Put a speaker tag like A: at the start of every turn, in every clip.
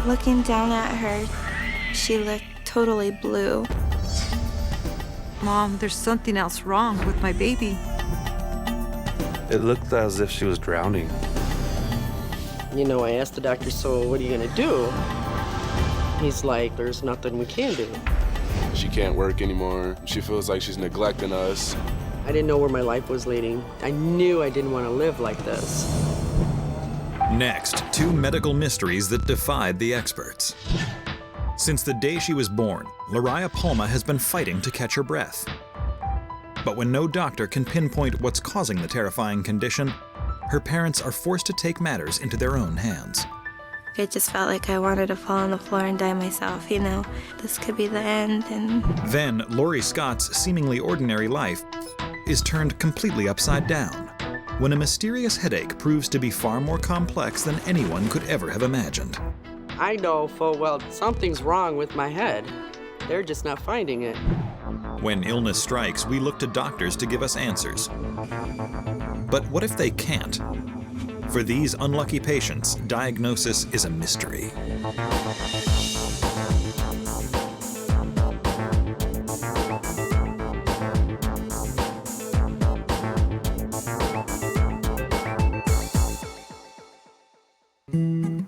A: Looking down at her, she looked totally blue.
B: Mom, there's something else wrong with my baby.
C: It looked as if she was drowning.
D: You know, I asked the doctor, so what are you gonna do? He's like, there's nothing we can do.
E: She can't work anymore. She feels like she's neglecting us.
D: I didn't know where my life was leading. I knew I didn't want to live like this.
F: Next, two medical mysteries that defied the experts. Since the day she was born, Lariah Palma has been fighting to catch her breath. But when no doctor can pinpoint what's causing the terrifying condition, her parents are forced to take matters into their own hands.
A: I just felt like I wanted to fall on the floor and die myself, you know. This could be the end, and...
F: Then, Lorie Scott's seemingly ordinary life is turned completely upside down when a mysterious headache proves to be far more complex than anyone could ever have imagined.
D: I know full well something's wrong with my head. They're just not finding it.
F: When illness strikes, we look to doctors to give us answers. But what if they can't? For these unlucky patients, diagnosis is a mystery.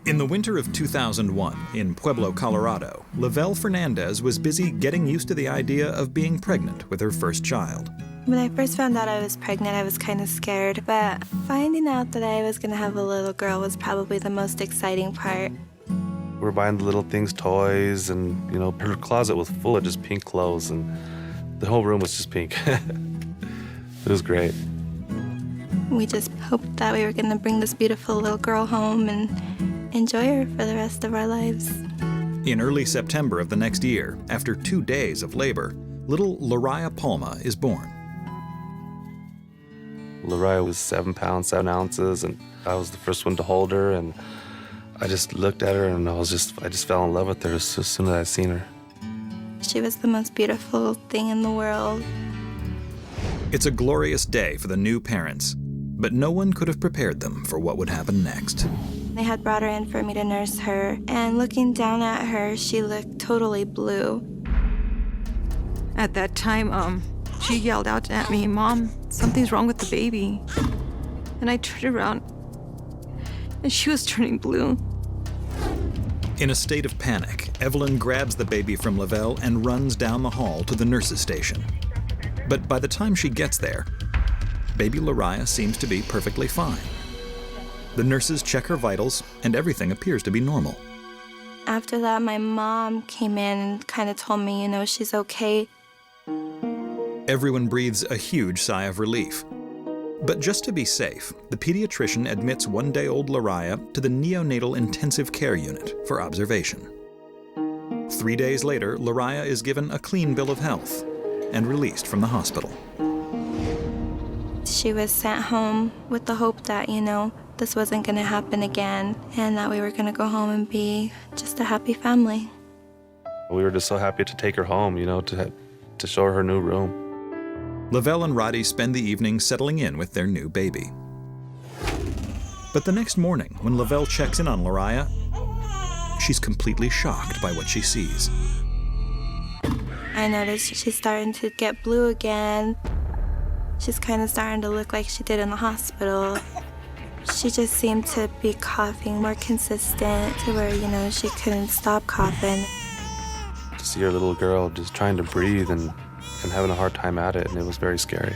F: In the winter of 2001, in Pueblo, Colorado, Lavelle Fernandez was busy getting used to the idea of being pregnant with her first child.
A: When I first found out I was pregnant, I was kind of scared, but finding out that I was going to have a little girl was probably the most exciting part.
C: We were buying the little things, toys, and, you know, her closet was full of just pink clothes, and the whole room was just pink. It was great.
A: We just hoped that we were going to bring this beautiful little girl home and enjoy her for the rest of our lives.
F: In early September of the next year, after 2 days of labor, little Lariah Palma is born.
C: Lariah was 7 pounds, 7 ounces, and I was the first one to hold her, and I just looked at her and I just fell in love with her as soon as I seen her.
A: She was the most beautiful thing in the world.
F: It's a glorious day for the new parents, but no one could have prepared them for what would happen next.
A: They had brought her in for me to nurse her, and looking down at her, she looked totally blue.
B: At that time, she yelled out at me, "Mom, something's wrong with the baby." And I turned around, and she was turning blue.
F: In a state of panic, Evelyn grabs the baby from Lavelle and runs down the hall to the nurse's station. But by the time she gets there, baby Lariah seems to be perfectly fine. The nurses check her vitals, and everything appears to be normal.
A: After that, my mom came in and kind of told me, you know, she's okay.
F: Everyone breathes a huge sigh of relief. But just to be safe, the pediatrician admits 1-day-old Lariah to the neonatal intensive care unit for observation. 3 days later, Lariah is given a clean bill of health and released from the hospital.
A: She was sent home with the hope that, you know, this wasn't going to happen again and that we were going to go home and be just a happy family.
C: We were just so happy to take her home, you know, to show her new room.
F: Lavelle and Roddy spend the evening settling in with their new baby. But the next morning, when Lavelle checks in on Lariah, she's completely shocked by what she sees.
A: I noticed she's starting to get blue again. She's kind of starting to look like she did in the hospital. She just seemed to be coughing more consistent to where, you know, she couldn't stop coughing.
C: To see your little girl just trying to breathe and having a hard time at it, and it was very scary.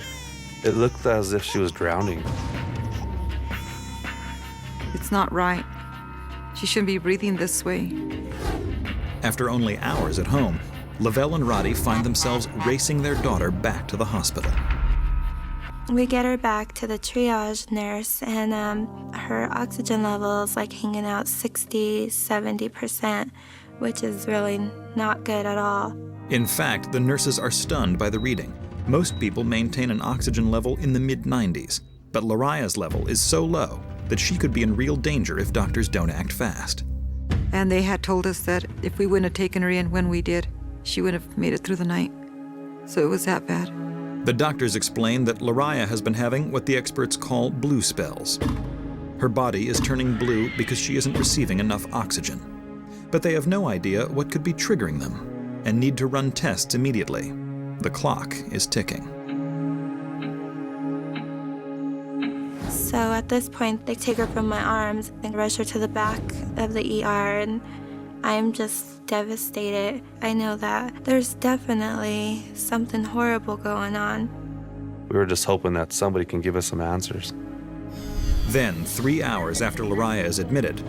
C: It looked as if she was drowning.
B: It's not right. She shouldn't be breathing this way.
F: After only hours at home, Lavelle and Roddy find themselves racing their daughter back to the hospital.
A: We get her back to the triage nurse, and her oxygen level is like hanging out 60, 70%, which is really not good at all.
F: In fact, the nurses are stunned by the reading. Most people maintain an oxygen level in the mid-90s, but Lariah's level is so low that she could be in real danger if doctors don't act fast.
B: And they had told us that if we wouldn't have taken her in when we did, she wouldn't have made it through the night. So it was that bad.
F: The doctors explain that Lariah has been having what the experts call blue spells. Her body is turning blue because she isn't receiving enough oxygen. but they have no idea what could be triggering them and need to run tests immediately. The clock is ticking.
A: So at this point, they take her from my arms and rush her to the back of the ER, and I'm just devastated. I know that there's definitely something horrible going on.
C: We were just hoping that somebody can give us some answers.
F: Then, 3 hours after Lariah is admitted,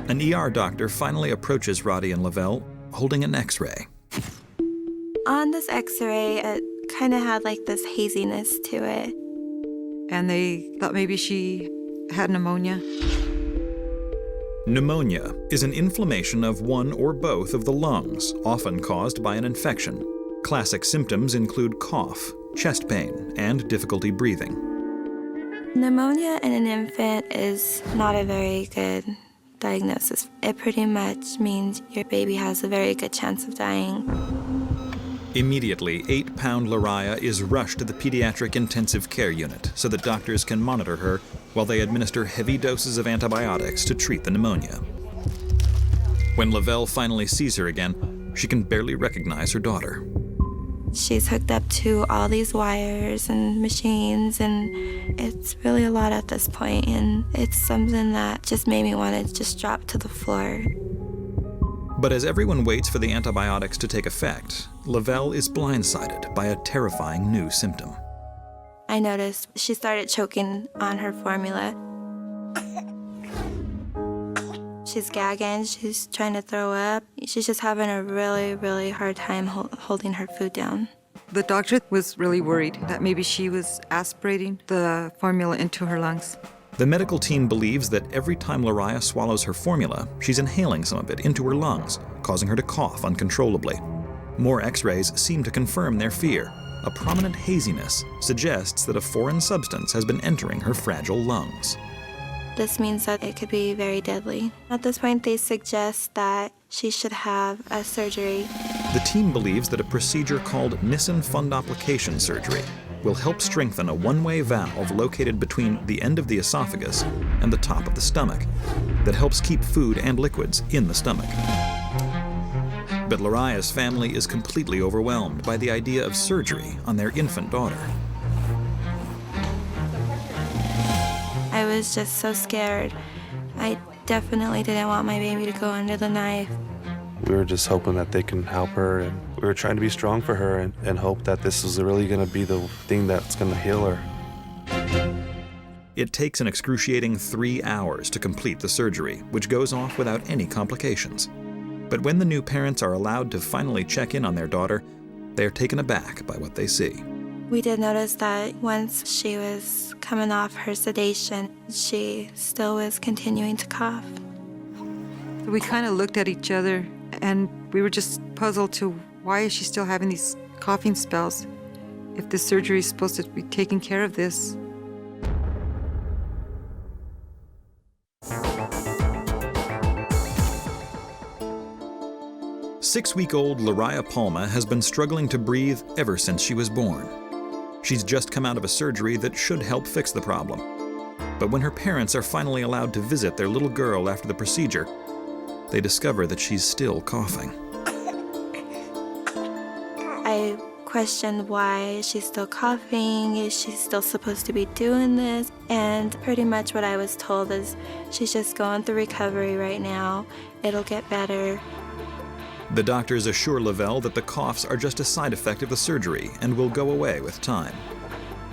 F: an ER doctor finally approaches Roddy and Lavelle holding an X-ray.
A: On this X-ray, it kind of had like this haziness to it.
B: And they thought maybe she had pneumonia.
F: Pneumonia is an inflammation of one or both of the lungs, often caused by an infection. Classic symptoms include cough, chest pain, and difficulty breathing.
A: Pneumonia in an infant is not a very good diagnosis. It pretty much means your baby has a very good chance of dying.
F: Immediately, 8-pound Lariah is rushed to the pediatric intensive care unit so that doctors can monitor her while they administer heavy doses of antibiotics to treat the pneumonia. When Lavelle finally sees her again, she can barely recognize her daughter.
A: She's hooked up to all these wires and machines, and it's really a lot at this point, and it's something that just made me want to just drop to the floor.
F: But as everyone waits for the antibiotics to take effect, Lavelle is blindsided by a terrifying new symptom.
A: I noticed she started choking on her formula. She's gagging, she's trying to throw up. She's just having a really, really hard time holding her food down.
B: The doctor was really worried that maybe she was aspirating the formula into her lungs.
F: The medical team believes that every time Lariah swallows her formula, she's inhaling some of it into her lungs, causing her to cough uncontrollably. More X-rays seem to confirm their fear. A prominent haziness suggests that a foreign substance has been entering her fragile lungs.
A: This means that it could be very deadly. At this point, they suggest that she should have a surgery.
F: The team believes that a procedure called Nissen fundoplication surgery will help strengthen a one-way valve located between the end of the esophagus and the top of the stomach that helps keep food and liquids in the stomach. But Lariah's family is completely overwhelmed by the idea of surgery on their infant daughter.
A: I was just so scared. I definitely didn't want my baby to go under the knife.
C: We were just hoping that they can help her, and we were trying to be strong for her and hope that this was really going to be the thing that's going to heal her.
F: It takes an excruciating 3 hours to complete the surgery, which goes off without any complications. But when the new parents are allowed to finally check in on their daughter, they are taken aback by what they see.
A: We did notice that once she was coming off her sedation, she still was continuing to cough.
B: We kind of looked at each other and we were just puzzled to why is she still having these coughing spells if the surgery is supposed to be taking care of this.
F: Six-week-old Lariah Palma has been struggling to breathe ever since she was born. She's just come out of a surgery that should help fix the problem. But when her parents are finally allowed to visit their little girl after the procedure, they discover that she's still coughing.
A: I questioned why she's still coughing, is she still supposed to be doing this? And pretty much what I was told is she's just going through recovery right now. It'll get better.
F: The doctors assure Lavelle that the coughs are just a side effect of the surgery and will go away with time.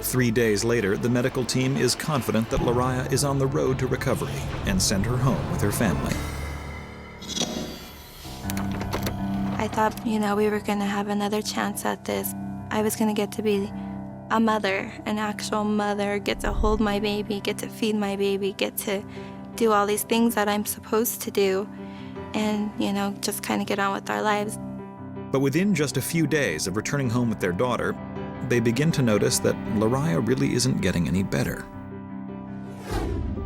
F: 3 days later, the medical team is confident that Lariah is on the road to recovery and send her home with her family.
A: I thought, we were going to have another chance at this. I was going to get to be a mother, an actual mother, get to hold my baby, get to feed my baby, get to do all these things that I'm supposed to do. And, just kind of get on with our lives.
F: But within just a few days of returning home with their daughter, they begin to notice that Lariah really isn't getting any better.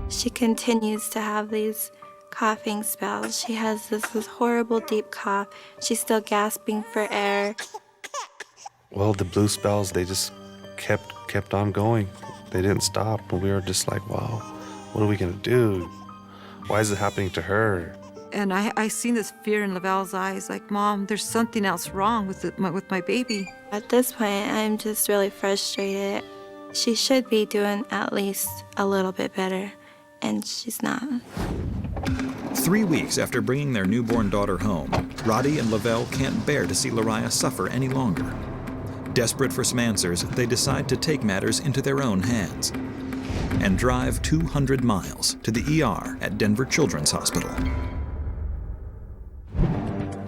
A: She continues to have these coughing spells. She has this horrible deep cough. She's still gasping for air.
C: Well, the blue spells, they just kept on going. They didn't stop, and we were just like, wow, what are we going to do? Why is it happening to her?
B: And I seen this fear in Lavelle's eyes, like, Mom, there's something else wrong with my baby.
A: At this point, I'm just really frustrated. She should be doing at least a little bit better, and she's not.
F: 3 weeks after bringing their newborn daughter home, Roddie and Lavelle can't bear to see Lariah suffer any longer. Desperate for some answers, they decide to take matters into their own hands and drive 200 miles to the ER at Denver Children's Hospital.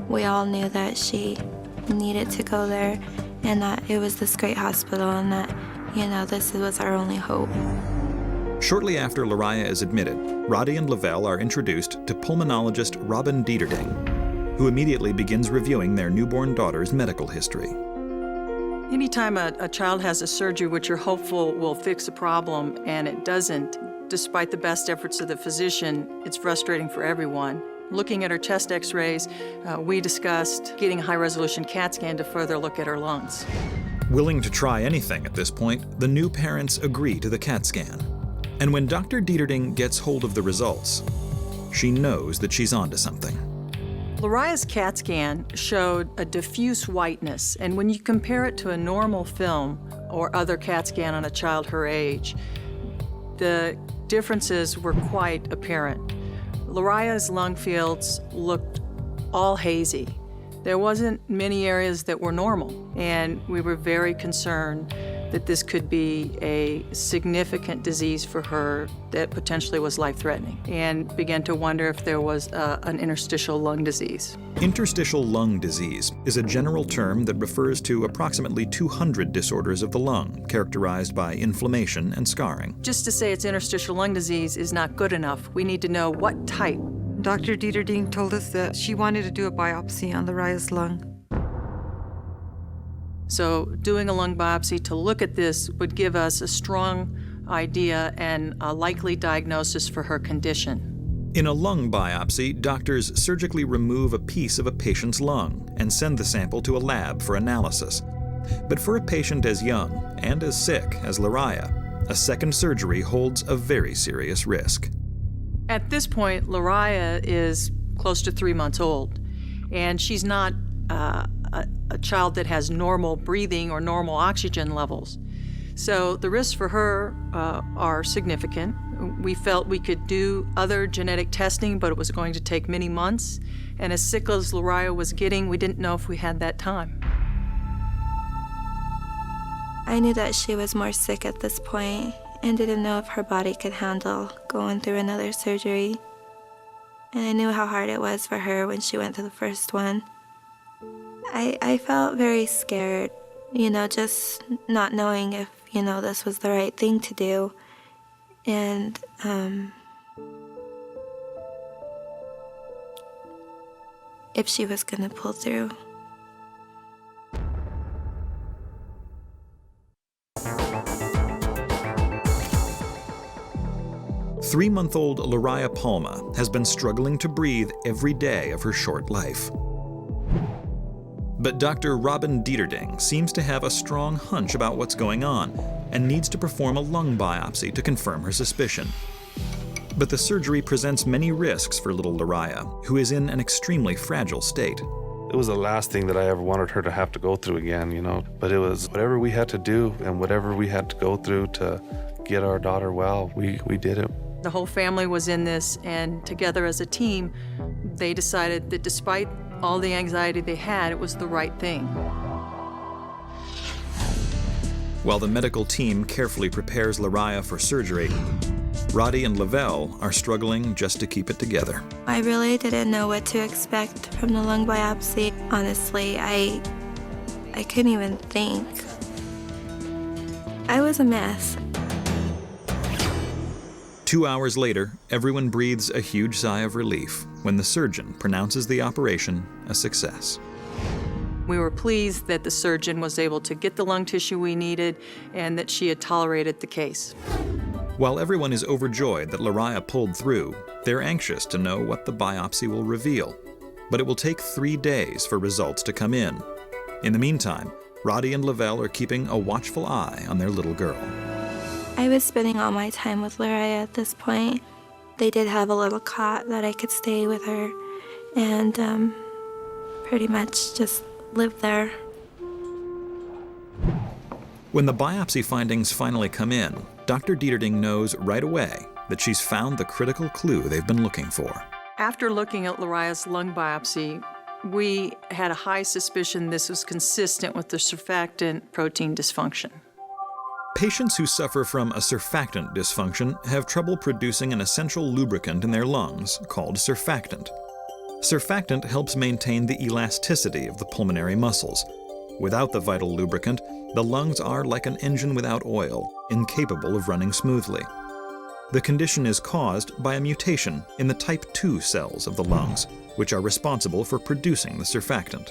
A: We all knew that she needed to go there and that it was this great hospital and that, this was our only hope.
F: Shortly after Lariah is admitted, Roddie and Lavelle are introduced to pulmonologist Robin Dieterding, who immediately begins reviewing their newborn daughter's medical history.
G: Anytime a child has a surgery which you're hopeful will fix a problem and it doesn't, despite the best efforts of the physician, it's frustrating for everyone. Looking at her chest x-rays, we discussed getting a high-resolution CAT scan to further look at her lungs.
F: Willing to try anything at this point, the new parents agree to the CAT scan. And when Dr. Dieterding gets hold of the results, she knows that she's onto something.
G: Lariah's CAT scan showed a diffuse whiteness, and when you compare it to a normal film or other CAT scan on a child her age, the differences were quite apparent. Lariah's lung fields looked all hazy. There wasn't many areas that were normal, and we were very concerned that this could be a significant disease for her that potentially was life-threatening, and began to wonder if there was an interstitial lung disease.
F: Interstitial lung disease is a general term that refers to approximately 200 disorders of the lung, characterized by inflammation and scarring.
G: Just to say it's interstitial lung disease is not good enough. We need to know what type.
B: Dr. Dieterding told us that she wanted to do a biopsy on Lariah's lung.
G: So doing a lung biopsy to look at this would give us a strong idea and a likely diagnosis for her condition.
F: In a lung biopsy, doctors surgically remove a piece of a patient's lung and send the sample to a lab for analysis. But for a patient as young and as sick as Lariah, a second surgery holds a very serious risk.
G: At this point, Lariah is close to 3 months old, and she's not a child that has normal breathing or normal oxygen levels. So the risks for her are significant. We felt we could do other genetic testing, but it was going to take many months. And as sick as Lariah was getting, we didn't know if we had that time.
A: I knew that she was more sick at this point and didn't know if her body could handle going through another surgery. And I knew how hard it was for her when she went through the first one. I felt very scared, just not knowing if, this was the right thing to do. And, if she was gonna pull through.
F: Three-month-old Lariah Palma has been struggling to breathe every day of her short life. But Dr. Robin Dieterding seems to have a strong hunch about what's going on and needs to perform a lung biopsy to confirm her suspicion. But the surgery presents many risks for little Lariah, who is in an extremely fragile state.
C: It was the last thing that I ever wanted her to have to go through again, But it was whatever we had to do and whatever we had to go through to get our daughter well, we did it.
G: The whole family was in this, and together as a team, they decided that despite all the anxiety they had, it was the right thing.
F: While the medical team carefully prepares Lariah for surgery, Roddie and Lavelle are struggling just to keep it together.
A: I really didn't know what to expect from the lung biopsy. Honestly, I couldn't even think. I was a mess.
F: 2 hours later, everyone breathes a huge sigh of relief when the surgeon pronounces the operation a success.
G: We were pleased that the surgeon was able to get the lung tissue we needed and that she had tolerated the case.
F: While everyone is overjoyed that Lariah pulled through, they're anxious to know what the biopsy will reveal. But it will take 3 days for results to come in. In the meantime, Roddie and Lavelle are keeping a watchful eye on their little girl.
A: I was spending all my time with Lariah at this point. They did have a little cot that I could stay with her, and pretty much just live there.
F: When the biopsy findings finally come in, Dr. Debilitating knows right away that she's found the critical clue they've been looking for.
G: After looking at Lariah's lung biopsy, we had a high suspicion this was consistent with the surfactant protein dysfunction.
F: Patients who suffer from a surfactant dysfunction have trouble producing an essential lubricant in their lungs called surfactant. Surfactant helps maintain the elasticity of the pulmonary muscles. Without the vital lubricant, the lungs are like an engine without oil, incapable of running smoothly. The condition is caused by a mutation in the type 2 cells of the lungs, which are responsible for producing the surfactant.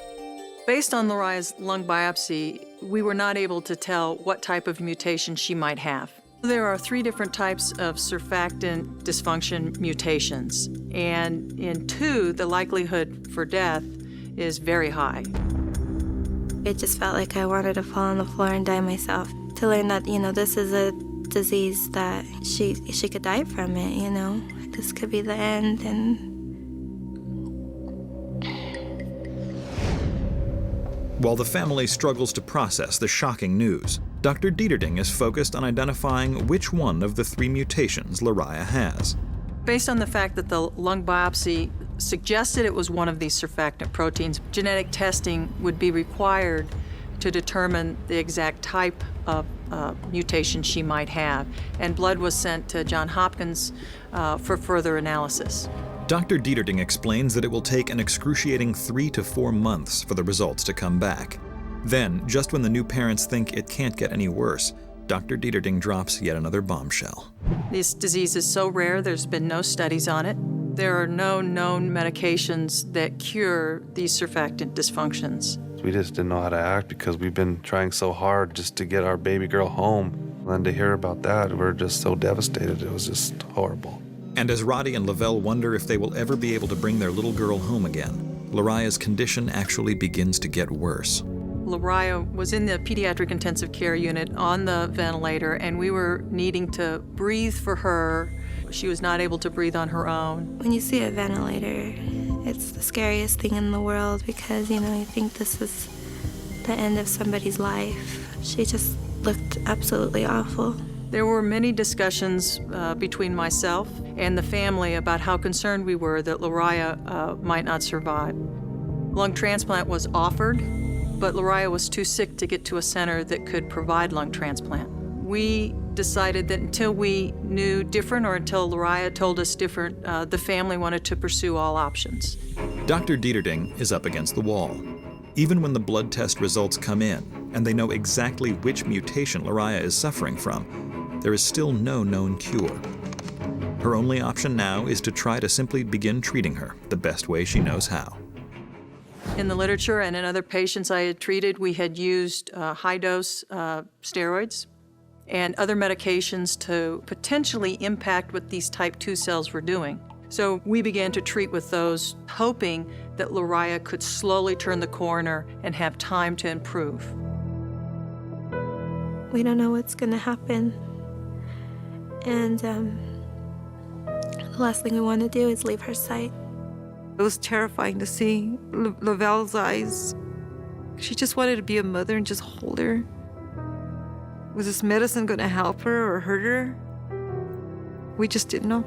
G: Based on Lariah's lung biopsy, we were not able to tell what type of mutation she might have. There are 3 different types of surfactant dysfunction mutations, and in 2, the likelihood for death is very high.
A: It just felt like I wanted to fall on the floor and die myself. To learn that, this is a disease that she could die from it, This could be the end, and
F: While the family struggles to process the shocking news, Dr. Debilitating is focused on identifying which one of the 3 mutations Lariah has.
G: Based on the fact that the lung biopsy suggested it was one of these surfactant proteins, genetic testing would be required to determine the exact type of mutation she might have, and blood was sent to Johns Hopkins for further analysis.
F: Dr. Debilitating explains that it will take an excruciating 3 to 4 months for the results to come back. Then, just when the new parents think it can't get any worse, Dr. Debilitating drops yet another bombshell.
G: This disease is so rare, there's been no studies on it. There are no known medications that cure these surfactant dysfunctions.
C: We just didn't know how to act because we've been trying so hard just to get our baby girl home. And to hear about that, we're just so devastated. It was just horrible.
F: And as Roddy and Lavelle wonder if they will ever be able to bring their little girl home again, Lariah's condition actually begins to get worse.
G: Lariah was in the pediatric intensive care unit on the ventilator, and we were needing to breathe for her. She was not able to breathe on her own.
A: when you see a ventilator, it's the scariest thing in the world because, you think this is the end of somebody's life. She just looked absolutely awful.
G: There were many discussions between myself and the family about how concerned we were that Lariah might not survive. Lung transplant was offered, but Lariah was too sick to get to a center that could provide lung transplant. We decided that until we knew different or until Lariah told us different, the family wanted to pursue all options.
F: Dr. Debilitating is up against the wall. Even when the blood test results come in and they know exactly which mutation Lariah is suffering from, there is still no known cure. Her only option now is to try to simply begin treating her the best way she knows how.
G: In the literature and in other patients I had treated, we had used high-dose steroids and other medications to potentially impact what these type 2 cells were doing. So we began to treat with those, hoping that Lariah could slowly turn the corner and have time to improve.
A: We don't know what's going to happen. And the last thing we want to do is leave her sight.
B: It was terrifying to see Lavelle's eyes. She just wanted to be a mother and just hold her. Was this medicine going to help her or hurt her? We just didn't know.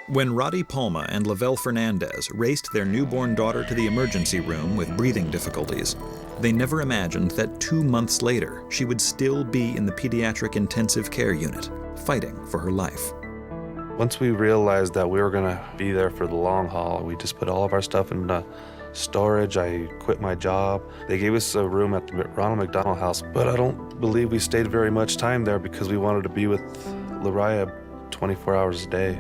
F: When Roddy Palma and Lavelle Fernandez raced their newborn daughter to the emergency room with breathing difficulties, they never imagined that 2 months later, she would still be in the pediatric intensive care unit, fighting for her life.
C: Once we realized that we were going to be there for the long haul, we just put all of our stuff in storage. I quit my job. They gave us a room at the Ronald McDonald House, but I don't believe we stayed very much time there because we wanted to be with Lariah 24 hours a day.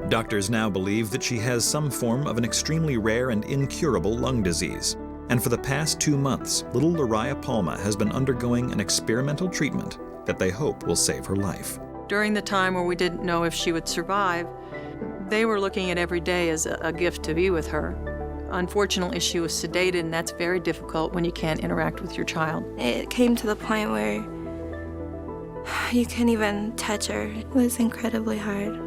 F: Doctors now believe that she has some form of an extremely rare and incurable lung disease. And for the past 2 months, little Lariah Palma has been undergoing an experimental treatment that they hope will save her life.
G: During the time where we didn't know if she would survive, they were looking at every day as a gift to be with her. Unfortunately, she was sedated, and that's very difficult when you can't interact with your child.
A: It came to the point where You couldn't even touch her. It was incredibly hard.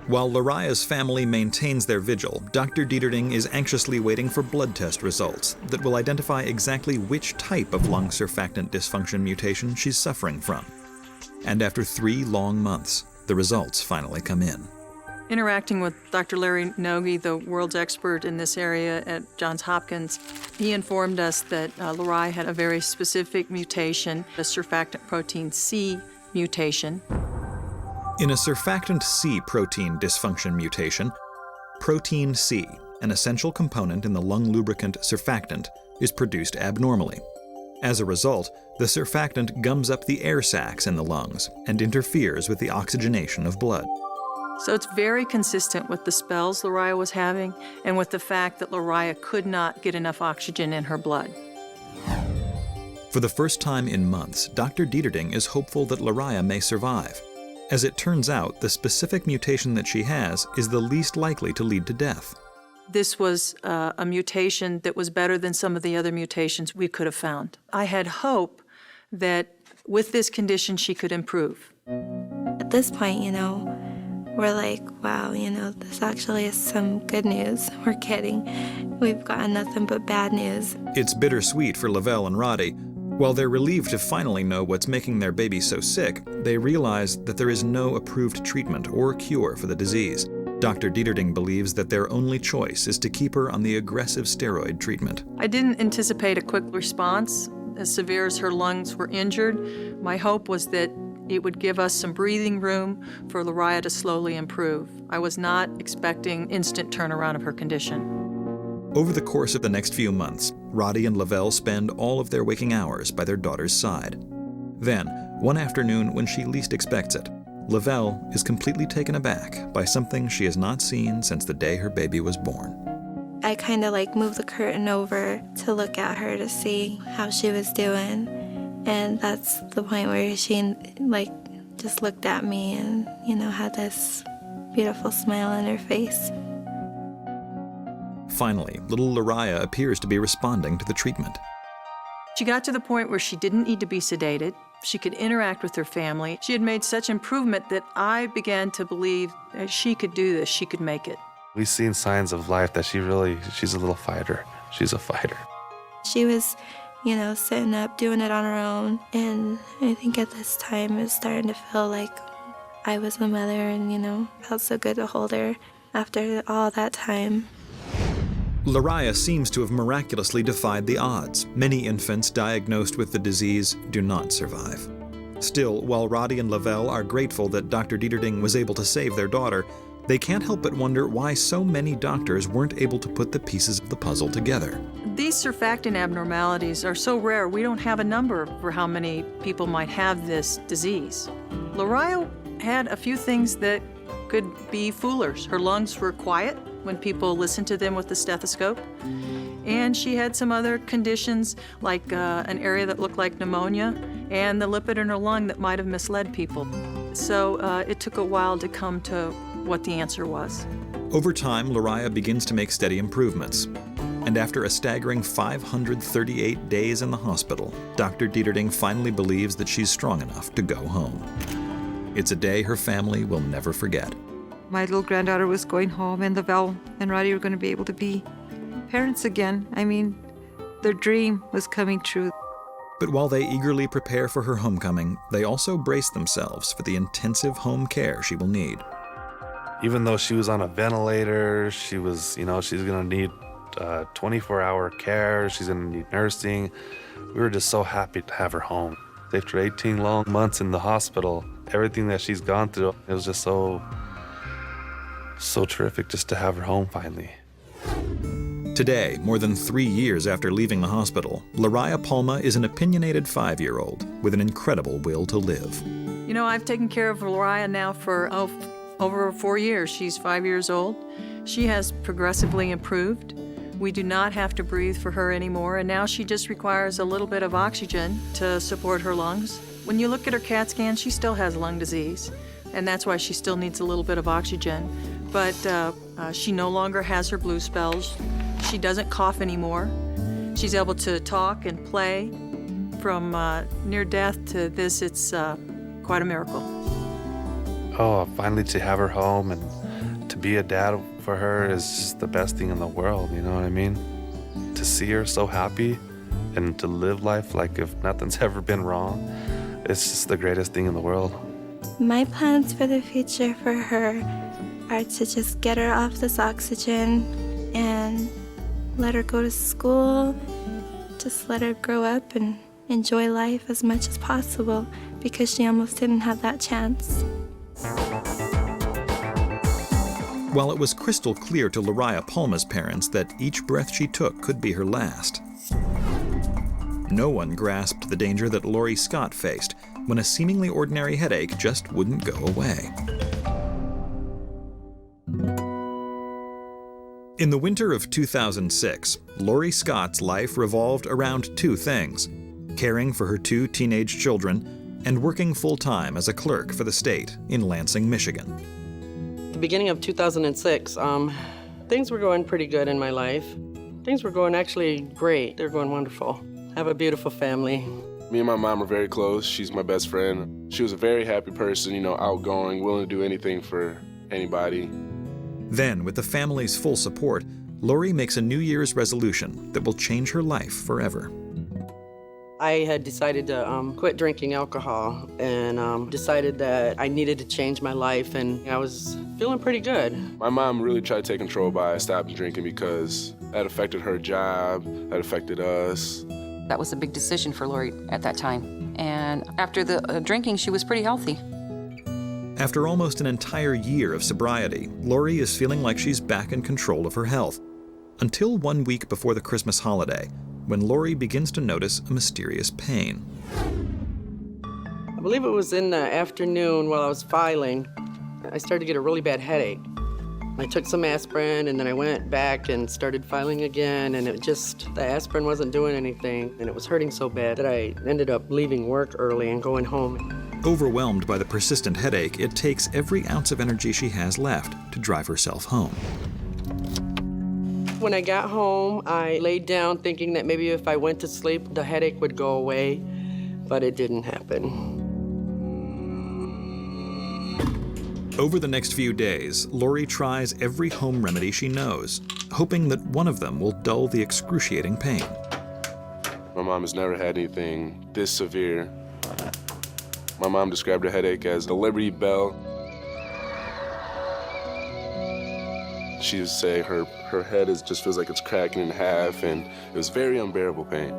F: While Lariah's family maintains their vigil, Dr. Debilitating is anxiously waiting for blood test results that will identify exactly which type of lung surfactant dysfunction mutation she's suffering from. And after 3 long months, the results finally come in.
G: Interacting with Dr. Larry Nogi, the world's expert in this area at Johns Hopkins, he informed us that Lorie had a very specific mutation, a surfactant protein C mutation.
F: In a surfactant C protein dysfunction mutation, protein C, an essential component in the lung lubricant surfactant, is produced abnormally. As a result, the surfactant gums up the air sacs in the lungs and interferes with the oxygenation of blood.
G: So it's very consistent with the spells Lariah was having and with the fact that Lariah could not get enough oxygen in her blood.
F: For the first time in months, Dr. Debilitating is hopeful that Lariah may survive. As it turns out, the specific mutation that she has is the least likely to lead to death.
G: This was a mutation that was better than some of the other mutations we could have found. I had hope that with this condition she could improve.
A: At this point, we're like, wow, this actually is some good news we're getting. We've gotten nothing but bad news.
F: It's bittersweet for Lavelle and Roddy. While they're relieved to finally know what's making their baby so sick, they realize that there is no approved treatment or cure for the disease. Dr. Debilitating believes that their only choice is to keep her on the aggressive steroid treatment.
G: I didn't anticipate a quick response. As severe as her lungs were injured, my hope was that it would give us some breathing room for Lariah to slowly improve. I was not expecting instant turnaround of her condition.
F: Over the course of the next few months, Roddy and Lavelle spend all of their waking hours by their daughter's side. Then, one afternoon when she least expects it, Lavelle is completely taken aback by something she has not seen since the day her baby was born.
A: I kind of moved the curtain over to look at her to see how she was doing. And that's the point where she just looked at me and, had this beautiful smile on her face.
F: Finally, little Lariah appears to be responding to the treatment.
G: She got to the point where she didn't need to be sedated. She could interact with her family. She had made such improvement that I began to believe that she could do this, she could make it.
C: We've seen signs of life that she's a little fighter. She's a fighter.
A: She was, sitting up, doing it on her own. And I think at this time it was starting to feel like I was the mother and, felt so good to hold her after all that time.
F: Lariah seems to have miraculously defied the odds. Many infants diagnosed with the disease do not survive. Still, while Roddy and Lavelle are grateful that Dr. Debilitating was able to save their daughter, they can't help but wonder why so many doctors weren't able to put the pieces of the puzzle together.
G: These surfactant abnormalities are so rare, we don't have a number for how many people might have this disease. Lariah had a few things that could be foolers. Her lungs were quiet when people listened to them with the stethoscope. And she had some other conditions like an area that looked like pneumonia and the lipid in her lung that might have misled people. So it took a while to come to what the answer was.
F: Over time, Lariah begins to make steady improvements. And after a staggering 538 days in the hospital, Dr. Debilitating finally believes that she's strong enough to go home. It's a day her family will never forget.
B: My little granddaughter was going home, and Lavelle and Roddy were going to be able to be parents again. I mean, their dream was coming true.
F: But while they eagerly prepare for her homecoming, they also brace themselves for the intensive home care she will need.
C: Even though she was on a ventilator, she was, she's going to need 24-hour care. She's going to need nursing. We were just so happy to have her home. After 18 long months in the hospital, everything that she's gone through, it was just so terrific just to have her home finally.
F: Today, more than 3 years after leaving the hospital, Lariah Palma is an opinionated 5-year-old with an incredible will to live.
G: I've taken care of Lariah now for over 4 years. She's 5 years old. She has progressively improved. We do not have to breathe for her anymore, and now she just requires a little bit of oxygen to support her lungs. When you look at her CAT scan, she still has lung disease, and that's why she still needs a little bit of oxygen. But she no longer has her blue spells. She doesn't cough anymore. She's able to talk and play. from near death to this, it's quite a miracle.
C: Oh, finally to have her home and to be a dad for her is just the best thing in the world, you know what I mean? To see her so happy and to live life like if nothing's ever been wrong, it's just the greatest thing in the world.
A: My plans for the future for her are to just get her off this oxygen and let her go to school, just let her grow up and enjoy life as much as possible because she almost didn't have that chance.
F: While it was crystal clear to Lariah Palma's parents that each breath she took could be her last, no one grasped the danger that Lorie Scott faced when a seemingly ordinary headache just wouldn't go away. In the winter of 2006, Lorie Scott's life revolved around two things: caring for her two teenage children and working full-time as a clerk for the state in Lansing, Michigan.
D: The beginning of 2006, things were going pretty good in my life. Things were going actually great. They're going wonderful. I have a beautiful family.
E: Me and my mom are very close. She's my best friend. She was a very happy person, you know, outgoing, willing to do anything for anybody.
F: Then, with the family's full support, Lorie makes a New Year's resolution that will change her life forever.
D: I had decided to quit drinking alcohol and decided that I needed to change my life, and I was feeling pretty good.
E: My mom really tried to take control by stopping drinking because that affected her job, that affected us.
H: That was a big decision for Lorie at that time. And after the drinking, she was pretty healthy.
F: After almost an entire year of sobriety, Lorie is feeling like she's back in control of her health. Until 1 week before the Christmas holiday, when Lorie begins to notice a mysterious pain.
D: I believe it was in the afternoon while I was filing, I started to get a really bad headache. I took some aspirin and then I went back and started filing again, and the aspirin wasn't doing anything, and it was hurting so bad that I ended up leaving work early and going home.
F: Overwhelmed by the persistent headache, it takes every ounce of energy she has left to drive herself home.
D: When I got home, I laid down thinking that maybe if I went to sleep, the headache would go away, but it didn't happen.
F: Over the next few days, Lorie tries every home remedy she knows, hoping that one of them will dull the excruciating pain.
E: My mom has never had anything this severe. My mom described her headache as a Liberty Bell. She would say her head just feels like it's cracking in half, and it was very unbearable pain.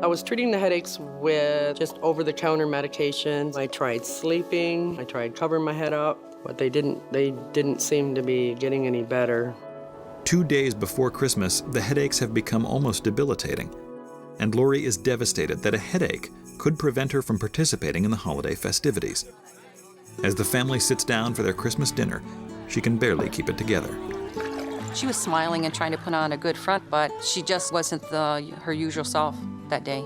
D: I was treating the headaches with just over-the-counter medications. I tried sleeping, I tried covering my head up, but they didn't seem to be getting any better.
F: 2 days before Christmas, the headaches have become almost debilitating, and Lorie is devastated that a headache could prevent her from participating in the holiday festivities. As the family sits down for their Christmas dinner, she can barely keep it together.
H: She was smiling and trying to put on a good front, but she just wasn't her usual self that day.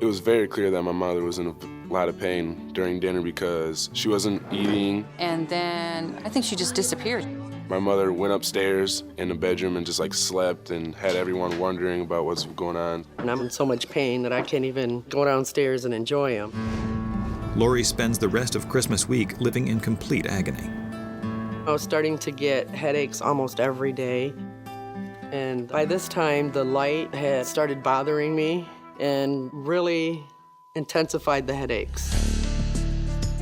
E: It was very clear that my mother was in a lot of pain during dinner because she wasn't eating.
H: And then I think she just disappeared.
E: My mother went upstairs in the bedroom and just slept and had everyone wondering about what's going on.
D: And I'm in so much pain that I can't even go downstairs and enjoy them.
F: Lorie spends the rest of Christmas week living in complete agony.
D: I was starting to get headaches almost every day. And by this time, the light had started bothering me and really intensified the headaches.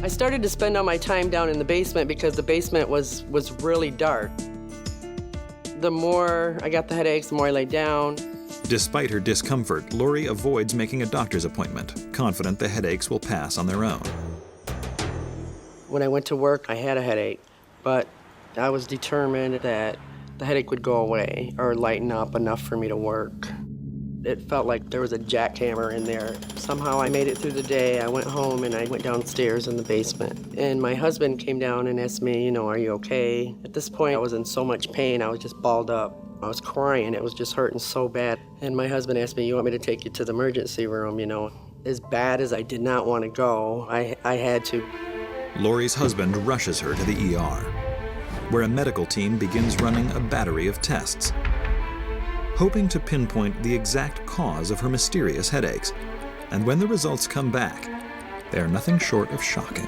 D: I started to spend all my time down in the basement because the basement was really dark. The more I got the headaches, the more I laid down.
F: Despite her discomfort, Lorie avoids making a doctor's appointment, confident the headaches will pass on their own.
D: When I went to work, I had a headache, but I was determined that the headache would go away or lighten up enough for me to work. It felt like there was a jackhammer in there. Somehow I made it through the day. I went home and I went downstairs in the basement. And my husband came down and asked me, are you okay? At this point, I was in so much pain, I was just balled up. I was crying, it was just hurting so bad. And my husband asked me, you want me to take you to the emergency room, As bad as I did not want to go, I had to.
F: Lorie's husband rushes her to the ER, where a medical team begins running a battery of tests, hoping to pinpoint the exact cause of her mysterious headaches And when the results come back, they are nothing short of shocking.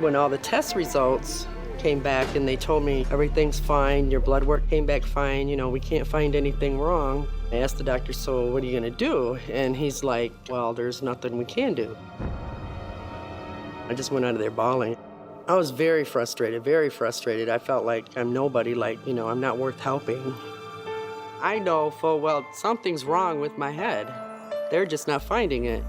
D: When all the test results came back and they told me everything's fine, your blood work came back fine, we can't find anything wrong. I asked the doctor, so what are you gonna do? And he's like, well, there's nothing we can do. I just went out of there bawling. I was very frustrated, very frustrated. I felt like I'm nobody, I'm not worth helping. I know full well something's wrong with my head. They're just not finding it.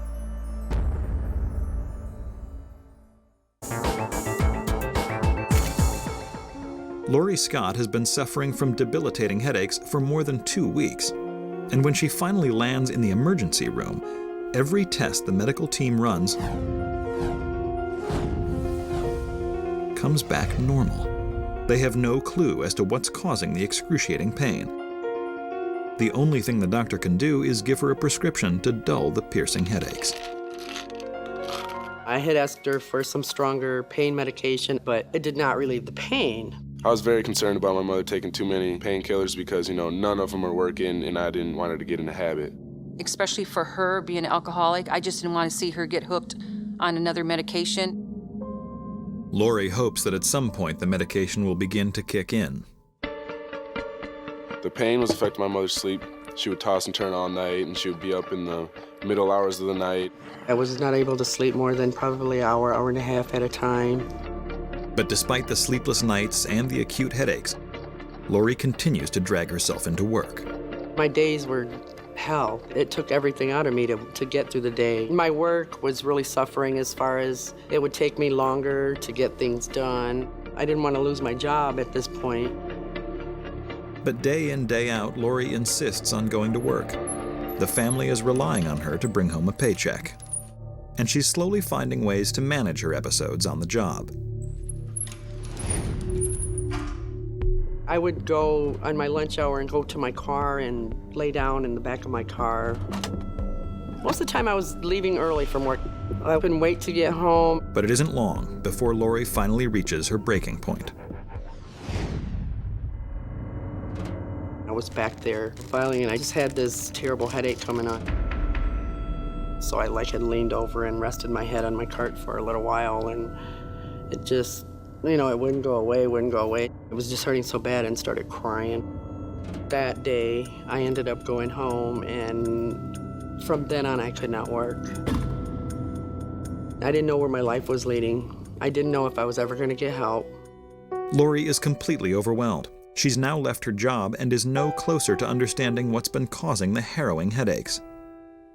F: Lorie Scott has been suffering from debilitating headaches for more than 2 weeks. And when she finally lands in the emergency room, every test the medical team runs comes back normal. They have no clue as to what's causing the excruciating pain. The only thing the doctor can do is give her a prescription to dull the piercing headaches.
D: I had asked her for some stronger pain medication, but it did not relieve the pain.
E: I was very concerned about my mother taking too many painkillers because, none of them are working, and I didn't want her to get in a habit.
H: Especially for her being an alcoholic, I just didn't want to see her get hooked on another medication.
F: Lorie hopes that at some point the medication will begin to kick in.
E: The pain was affecting my mother's sleep. She would toss and turn all night, and she would be up in the middle hours of the night.
D: I was not able to sleep more than probably an hour, hour and a half at a time.
F: But despite the sleepless nights and the acute headaches, Lorie continues to drag herself into work.
D: My days were hell. It took everything out of me to get through the day. My work was really suffering as far as it would take me longer to get things done. I didn't want to lose my job at this point.
F: But day in, day out, Lorie insists on going to work. The family is relying on her to bring home a paycheck. And she's slowly finding ways to manage her episodes on the job.
D: I would go on my lunch hour and go to my car and lay down in the back of my car. Most of the time I was leaving early from work. I couldn't wait to get home.
F: But it isn't long before Lorie finally reaches her breaking point.
D: I was back there filing, and I just had this terrible headache coming on. So I had leaned over and rested my head on my cart for a little while, and it just, it wouldn't go away, It was just hurting so bad and started crying. That day, I ended up going home, and from then on, I could not work. I didn't know where my life was leading. I didn't know if I was ever going to get help.
F: Lorie is completely overwhelmed. She's now left her job and is no closer to understanding what's been causing the harrowing headaches.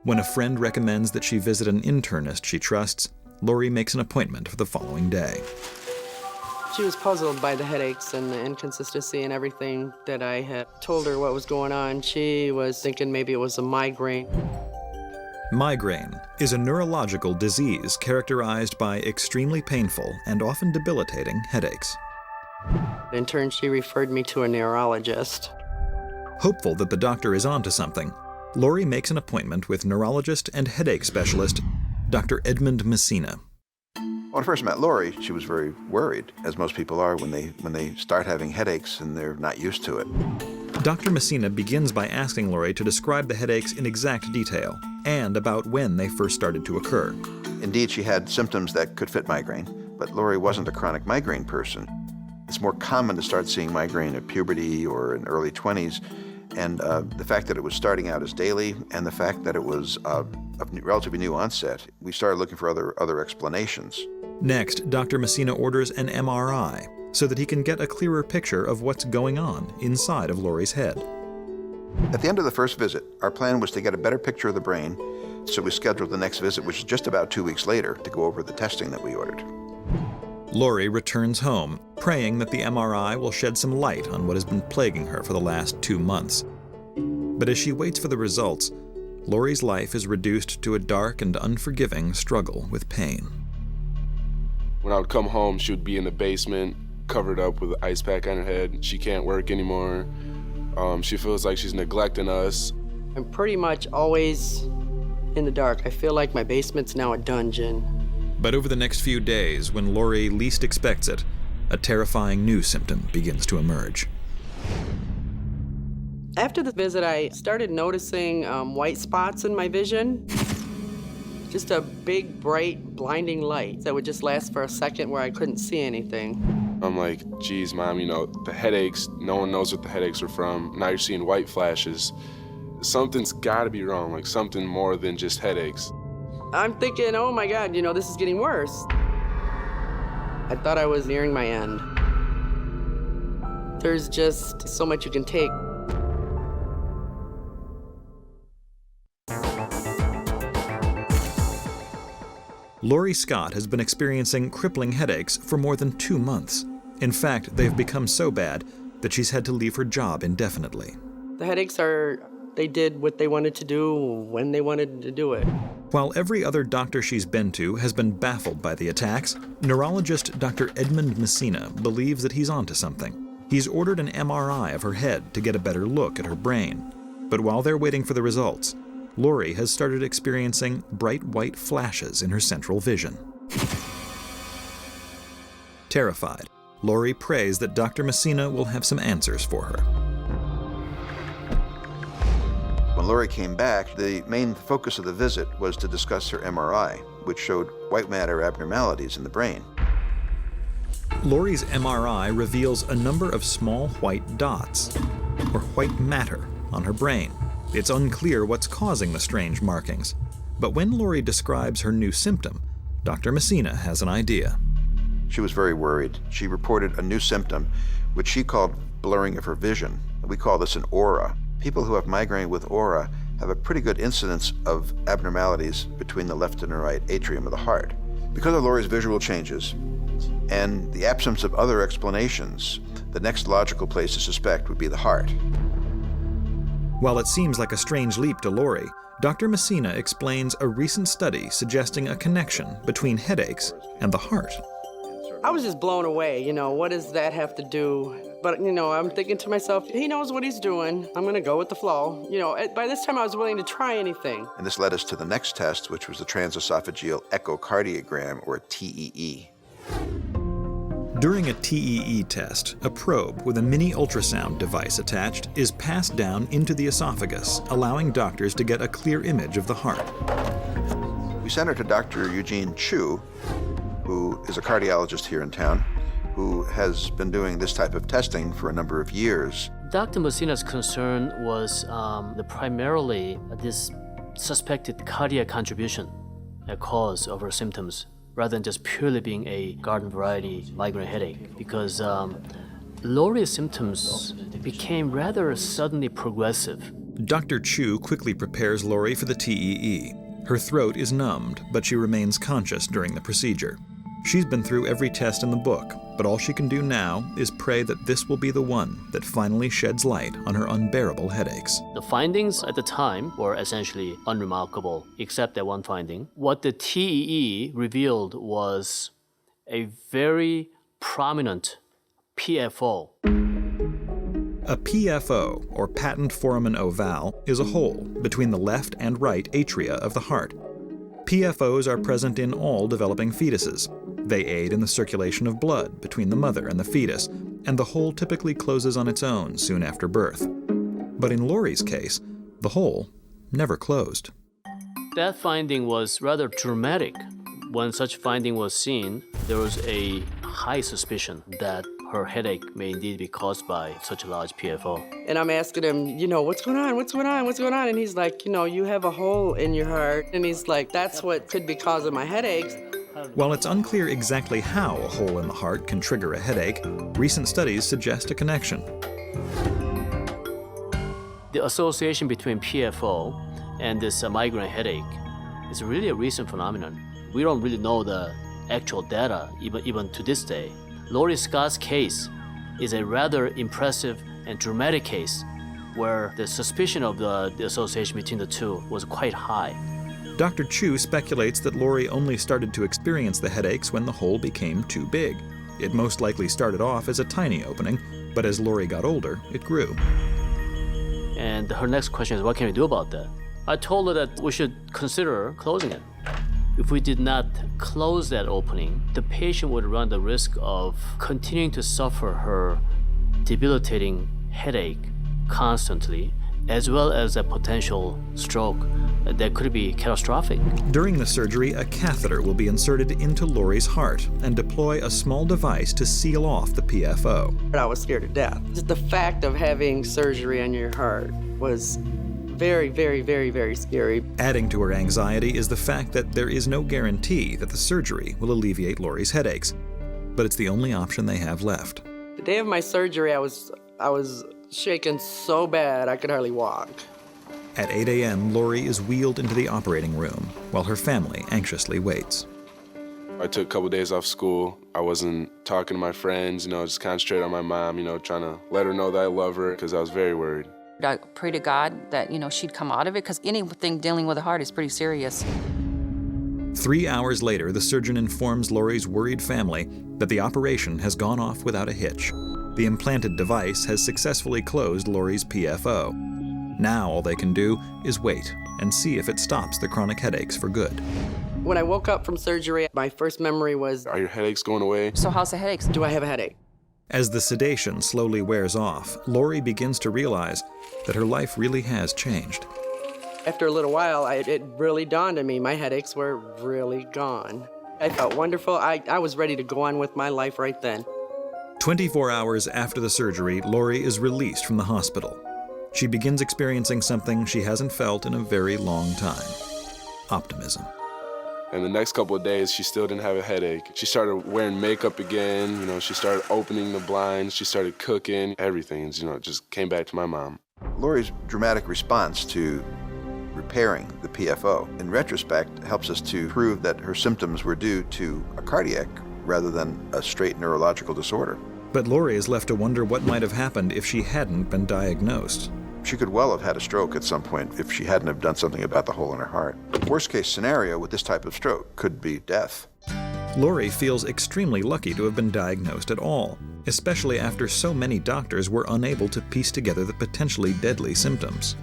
F: When a friend recommends that she visit an internist she trusts, Lorie makes an appointment for the following day.
D: She was puzzled by the headaches and the inconsistency and everything that I had told her what was going on. She was thinking maybe it was a migraine.
F: Migraine is a neurological disease characterized by extremely painful and often debilitating headaches.
D: In turn, she referred me to a neurologist.
F: Hopeful that the doctor is onto something, Lorie makes an appointment with neurologist and headache specialist Dr. Edmund Messina.
I: When I first met Lorie, she was very worried, as most people are when they start having headaches and they're not used to it.
F: Dr. Messina begins by asking Lorie to describe the headaches in exact detail and about when they first started to occur.
I: Indeed, she had symptoms that could fit migraine, but Lorie wasn't a chronic migraine person. It's more common to start seeing migraine at puberty or in early 20s, and the fact that it was starting out as daily and the fact that it was of relatively new onset, we started looking for other explanations.
F: Next, Dr. Messina orders an MRI so that he can get a clearer picture of what's going on inside of Lorie's head.
I: At the end of the first visit, our plan was to get a better picture of the brain, so we scheduled the next visit, which is just about 2 weeks later, to go over the testing that we ordered.
F: Lorie returns home, praying that the MRI will shed some light on what has been plaguing her for the last 2 months. But as she waits for the results, Lorie's life is reduced to a dark and unforgiving struggle with pain.
E: When I would come home, she would be in the basement, covered up with an ice pack on her head. She can't work anymore. She feels like she's neglecting us.
D: I'm pretty much always in the dark. I feel like my basement's now a dungeon.
F: But over the next few days, when Lorie least expects it, a terrifying new symptom begins to emerge.
D: After the visit, I started noticing white spots in my vision. just a big, bright, blinding light that would just last for a second where I couldn't see anything.
E: I'm like, geez, Mom, the headaches, no one knows what the headaches are from. Now you're seeing white flashes. Something's gotta be wrong, like something more than just headaches.
D: I'm thinking, oh my God, this is getting worse. I thought I was nearing my end. There's just so much you can take.
F: Lorie Scott has been experiencing crippling headaches for more than 2 months. In fact, they've become so bad that she's had to leave her job indefinitely.
D: The headaches they did what they wanted to do when they wanted to do it.
F: While every other doctor she's been to has been baffled by the attacks, neurologist Dr. Edmund Messina believes that he's onto something. He's ordered an MRI of her head to get a better look at her brain. But while they're waiting for the results, Lorie has started experiencing bright white flashes in her central vision. Terrified, Lorie prays that Dr. Messina will have some answers for her.
I: When Lorie came back, the main focus of the visit was to discuss her MRI, which showed white matter abnormalities in the brain.
F: Lorie's MRI reveals a number of small white dots, or white matter, on her brain. It's unclear what's causing the strange markings. But when Lorie describes her new symptom, Dr. Messina has an idea.
I: She was very worried. She reported a new symptom, which she called blurring of her vision. We call this an aura. People who have migraine with aura have a pretty good incidence of abnormalities between the left and the right atrium of the heart. Because of Lorie's visual changes and the absence of other explanations, the next logical place to suspect would be the heart.
F: While it seems like a strange leap to Lorie, Dr. Messina explains a recent study suggesting a connection between headaches and the heart.
D: I was just blown away, what does that have to do? But, I'm thinking to myself, he knows what he's doing. I'm gonna go with the flow. By this time I was willing to try anything.
I: And this led us to the next test, which was the transesophageal echocardiogram, or TEE.
F: During a TEE test, a probe with a mini ultrasound device attached is passed down into the esophagus, allowing doctors to get a clear image of the heart.
I: We sent her to Dr. Eugene Chu, who is a cardiologist here in town, who has been doing this type of testing for a number of years.
J: Dr. Messina's concern was primarily this suspected cardiac contribution, a cause of her symptoms, rather than just purely being a garden variety migraine headache, because Lorie's symptoms became rather suddenly progressive.
F: Dr. Chu quickly prepares Lorie for the TEE. Her throat is numbed, but she remains conscious during the procedure. She's been through every test in the book, but all she can do now is pray that this will be the one that finally sheds light on her unbearable headaches.
J: The findings at the time were essentially unremarkable, except that one finding. What the TEE revealed was a very prominent PFO.
F: A PFO, or patent foramen ovale, is a hole between the left and right atria of the heart. PFOs are present in all developing fetuses. They aid in the circulation of blood between the mother and the fetus, and the hole typically closes on its own soon after birth. But in Lorie's case, the hole never closed.
J: That finding was rather dramatic. When such finding was seen, there was a high suspicion that her headache may indeed be caused by such a large PFO.
D: And I'm asking him, what's going on? What's going on? What's going on? And he's like, you have a hole in your heart. And he's like, that's what could be causing my headaches.
F: While it's unclear exactly how a hole in the heart can trigger a headache, recent studies suggest a connection.
J: The association between PFO and this migraine headache is really a recent phenomenon. We don't really know the actual data, even to this day. Lorie Scott's case is a rather impressive and dramatic case where the suspicion of the association between the two was quite high.
F: Dr. Chu speculates that Lorie only started to experience the headaches when the hole became too big. It most likely started off as a tiny opening, but as Lorie got older, it grew.
J: And her next question is, what can we do about that? I told her that we should consider closing it. If we did not close that opening, the patient would run the risk of continuing to suffer her debilitating headache constantly, as well as a potential stroke that could be catastrophic.
F: During the surgery, a catheter will be inserted into Lorie's heart and deploy a small device to seal off the PFO.
D: I was scared to death. Just the fact of having surgery on your heart was very, very, very, very scary.
F: Adding to her anxiety is the fact that there is no guarantee that the surgery will alleviate Lorie's headaches, but it's the only option they have left.
D: The day of my surgery, I was shaking so bad I could hardly walk.
F: At 8 a.m., Lorie is wheeled into the operating room while her family anxiously waits.
E: I took a couple days off school. I wasn't talking to my friends, just concentrate on my mom, trying to let her know that I love her because I was very worried.
H: I pray to God that, she'd come out of it, because anything dealing with the heart is pretty serious.
F: 3 hours later, the surgeon informs Lorie's worried family that the operation has gone off without a hitch. The implanted device has successfully closed Lorie's PFO. Now all they can do is wait and see if it stops the chronic headaches for good.
D: When I woke up from surgery, my first memory was,
E: Are your headaches going away?
H: So how's the headaches?
D: do I have a headache?
F: As the sedation slowly wears off, Lorie begins to realize that her life really has changed.
D: After a little while, it really dawned on me, my headaches were really gone. I felt wonderful. I was ready to go on with my life right then.
F: 24 hours after the surgery, Lorie is released from the hospital. She begins experiencing something she hasn't felt in a very long time: optimism.
E: And the next couple of days, she still didn't have a headache. She started wearing makeup again, she started opening the blinds, she started cooking, everything, just came back to my mom.
I: Lorie's dramatic response to repairing the PFO, in retrospect, helps us to prove that her symptoms were due to a cardiac rather than a straight neurological disorder.
F: But Lorie is left to wonder what might have happened if she hadn't been diagnosed.
I: She could well have had a stroke at some point if she hadn't have done something about the hole in her heart. Worst case scenario with this type of stroke could be death.
F: Lorie feels extremely lucky to have been diagnosed at all, especially after so many doctors were unable to piece together the potentially deadly symptoms.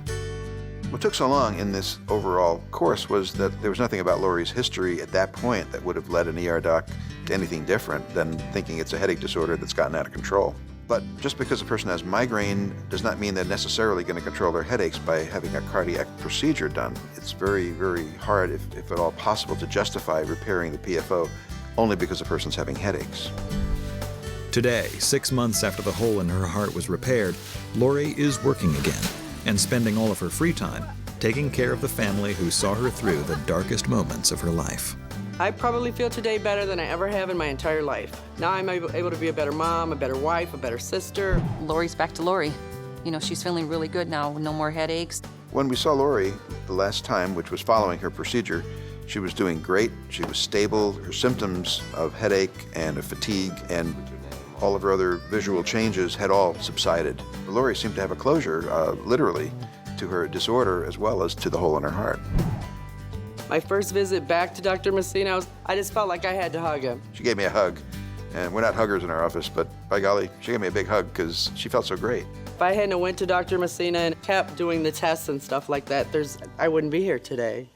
I: What took so long in this overall course was that there was nothing about Lorie's history at that point that would have led an ER doc to anything different than thinking it's a headache disorder that's gotten out of control. But just because a person has migraine does not mean they're necessarily going to control their headaches by having a cardiac procedure done. It's very, very hard, if at all possible, to justify repairing the PFO only because a person's having headaches.
F: Today, 6 months after the hole in her heart was repaired, Lorie is working again and spending all of her free time taking care of the family who saw her through the darkest moments of her life.
D: I probably feel today better than I ever have in my entire life. Now I'm able to be a better mom, a better wife, a better sister.
H: Lorie's back to Lorie. She's feeling really good now, no more headaches.
I: When we saw Lorie the last time, which was following her procedure, she was doing great. She was stable. Her symptoms of headache and of fatigue and all of her other visual changes had all subsided. Lorie seemed to have a closure, literally, to her disorder as well as to the hole in her heart.
D: My first visit back to Dr. Messina, I just felt like I had to hug him.
I: She gave me a hug, and we're not huggers in our office, but by golly, she gave me a big hug because she felt so great.
D: If I hadn't went to Dr. Messina and kept doing the tests and stuff like that, I wouldn't be here today.